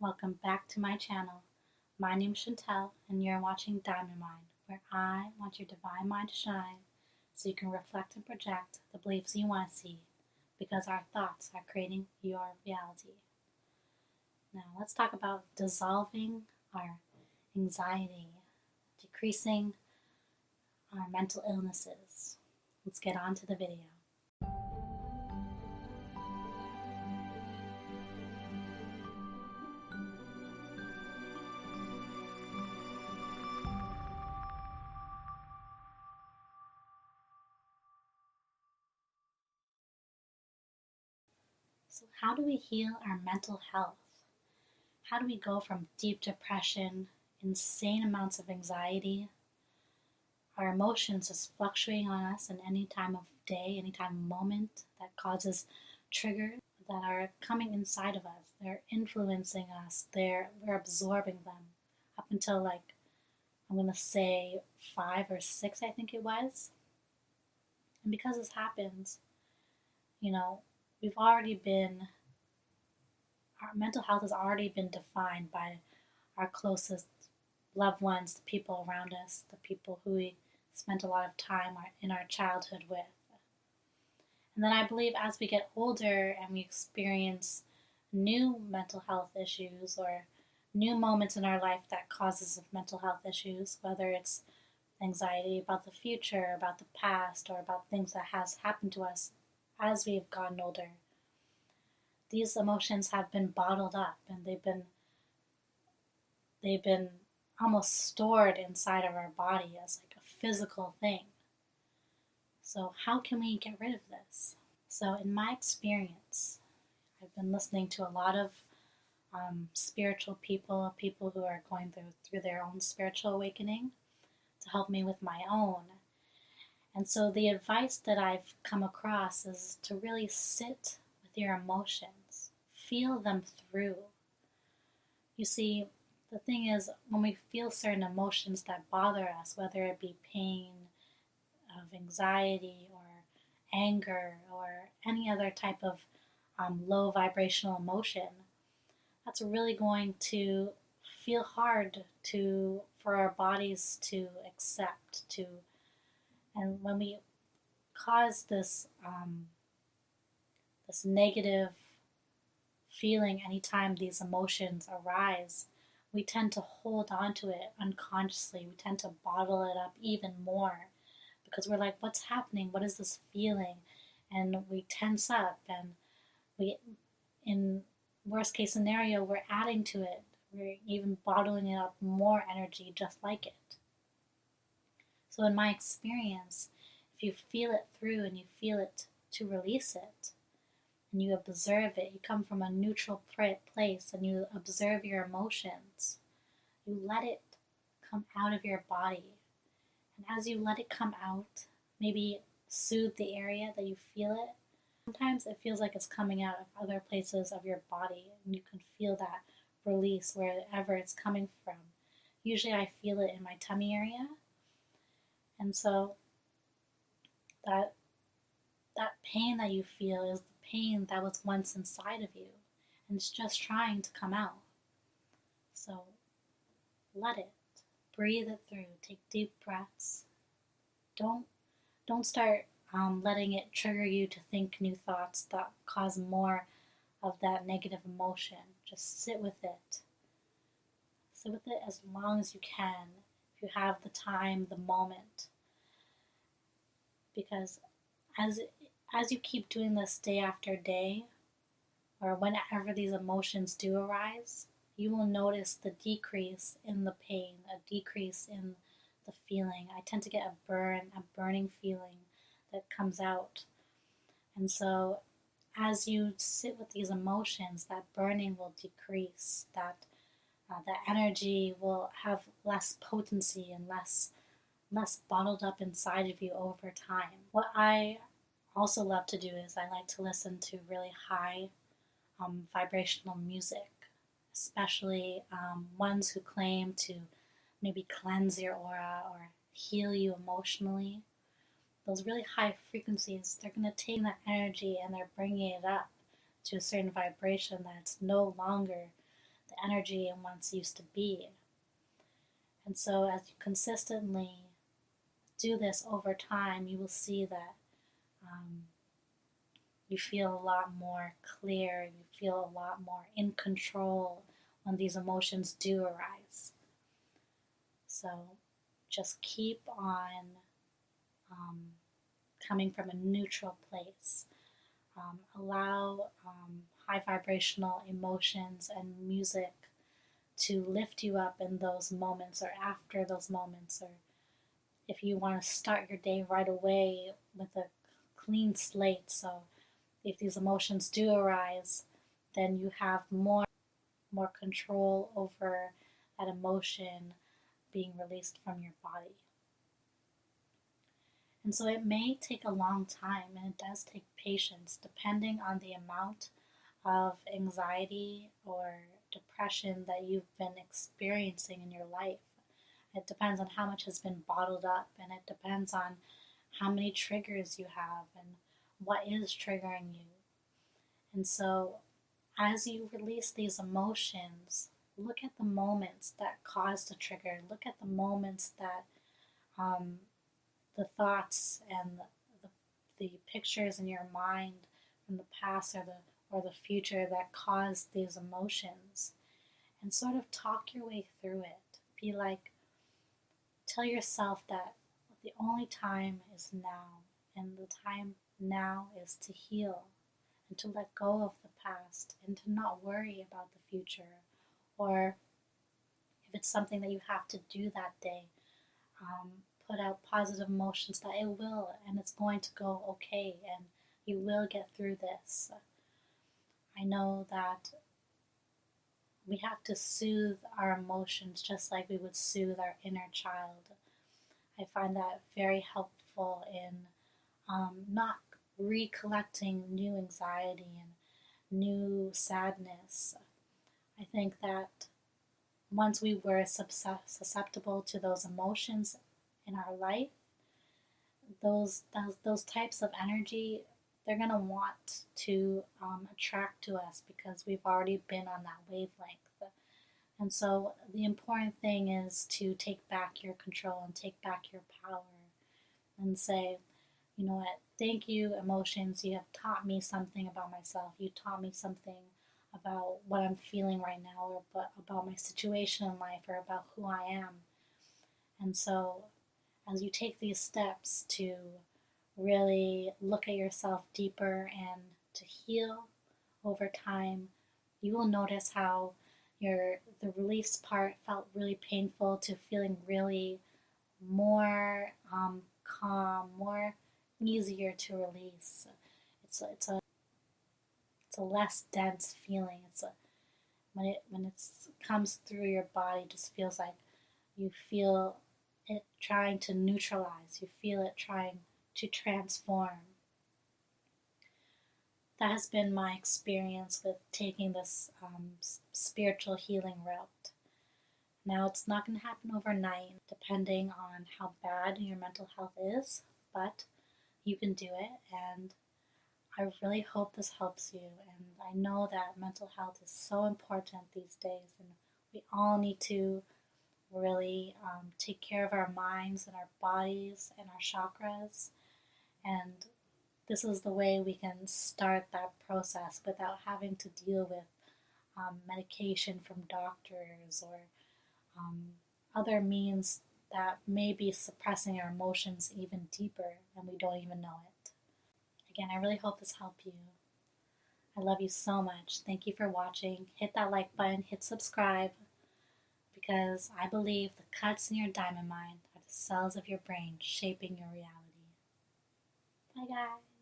Welcome back to my channel. My name is Chantel, and you're watching Diamond Mind, where I want your divine mind to shine so you can reflect and project the beliefs you want to see, because our thoughts are creating your reality. Now, let's talk about dissolving our anxiety, decreasing our mental illnesses. Let's get on to the video. So, how do we heal our mental health? How do we go from deep depression, insane amounts of anxiety, our emotions just fluctuating on us in any time of day, any time of moment that causes triggers that are coming inside of us? They're influencing us, we're absorbing them up until, like, I'm going to say 5 or 6, I think it was. And because this happens, you know, we've already been, our mental health has already been defined by our closest loved ones, the people around us, the people who we spent a lot of time in our childhood with. And then I believe as we get older and we experience new mental health issues or new moments in our life that causes mental health issues, whether it's anxiety about the future, about the past, or about things that has happened to us as we've gotten older, these emotions have been bottled up and they've been almost stored inside of our body as like a physical thing. So how can we get rid of this? So in my experience, I've been listening to a lot of spiritual people who are going through their own spiritual awakening to help me with my own. And so the advice that I've come across is to really sit with your emotions, feel them through. You see, the thing is, when we feel certain emotions that bother us, whether it be pain, of anxiety, or anger, or any other type of low vibrational emotion, that's really going to feel hard for our bodies to accept. And when we cause this negative feeling anytime these emotions arise, we tend to hold on to it unconsciously. We tend to bottle it up even more because we're like, what's happening? What is this feeling? And we tense up, and in worst case scenario, we're adding to it. We're even bottling it up more energy just like it. So in my experience, if you feel it through and you feel it to release it, and you observe it, you come from a neutral place and you observe your emotions, you let it come out of your body. And as you let it come out, maybe soothe the area that you feel it. Sometimes it feels like it's coming out of other places of your body, and you can feel that release wherever it's coming from. Usually I feel it in my tummy area. And so that pain that you feel is the pain that was once inside of you, and it's just trying to come out. So let it, breathe it through, take deep breaths. Don't start letting it trigger you to think new thoughts that cause more of that negative emotion. Just sit with it. Sit with it as long as you can, if you have the time, the moment. Because as you keep doing this day after day, or whenever these emotions do arise, you will notice the decrease in the pain, a decrease in the feeling. I tend to get a burning feeling that comes out. And so as you sit with these emotions, that burning will decrease, that energy will have less potency and less bottled up inside of you over time. What I also love to do is I like to listen to really high vibrational music, especially ones who claim to maybe cleanse your aura or heal you emotionally. Those really high frequencies, they're going to take that energy and they're bringing it up to a certain vibration that's no longer the energy it once used to be. And so as you consistently do this over time, you will see that you feel a lot more clear, you feel a lot more in control when these emotions do arise. So just keep on coming from a neutral place. Allow high vibrational emotions and music to lift you up in those moments or after those moments, or if you want to start your day right away with a clean slate. So if these emotions do arise, then you have more control over that emotion being released from your body. And so it may take a long time, and it does take patience, depending on the amount of anxiety or depression that you've been experiencing in your life. It depends on how much has been bottled up, and it depends on how many triggers you have and what is triggering you. And so as you release these emotions, look at the moments that caused the trigger. Look at the moments that the thoughts and the pictures in your mind from the past or the future that caused these emotions, and sort of talk your way through it. Be like, tell yourself that the only time is now, and the time now is to heal and to let go of the past and to not worry about the future. Or if it's something that you have to do that day, put out positive emotions that it will, and it's going to go okay, and you will get through this. I know that we have to soothe our emotions just like we would soothe our inner child. I find that very helpful in not recollecting new anxiety and new sadness. I think that once we were susceptible to those emotions in our life, those types of energy, they're going to want to attract to us because we've already been on that wavelength. And so the important thing is to take back your control and take back your power and say, you know what, thank you, emotions. You have taught me something about myself. You taught me something about what I'm feeling right now, or about my situation in life, or about who I am. And so as you take these steps to really look at yourself deeper and to heal over time, you will notice how the release part felt really painful to feeling really more calm, more easier to release. It's a less dense feeling. When it comes through your body, it just feels like you feel it trying to neutralize. You feel it trying to transform. That has been my experience with taking this spiritual healing route. Now, it's not going to happen overnight, depending on how bad your mental health is, but you can do it, and I really hope this helps you. And I know that mental health is so important these days, and we all need to really take care of our minds and our bodies and our chakras. And this is the way we can start that process without having to deal with medication from doctors or other means that may be suppressing our emotions even deeper and we don't even know it. Again, I really hope this helped you. I love you so much. Thank you for watching. Hit that like button, hit subscribe, because I believe the cuts in your diamond mind are the cells of your brain shaping your reality. Bye, guys.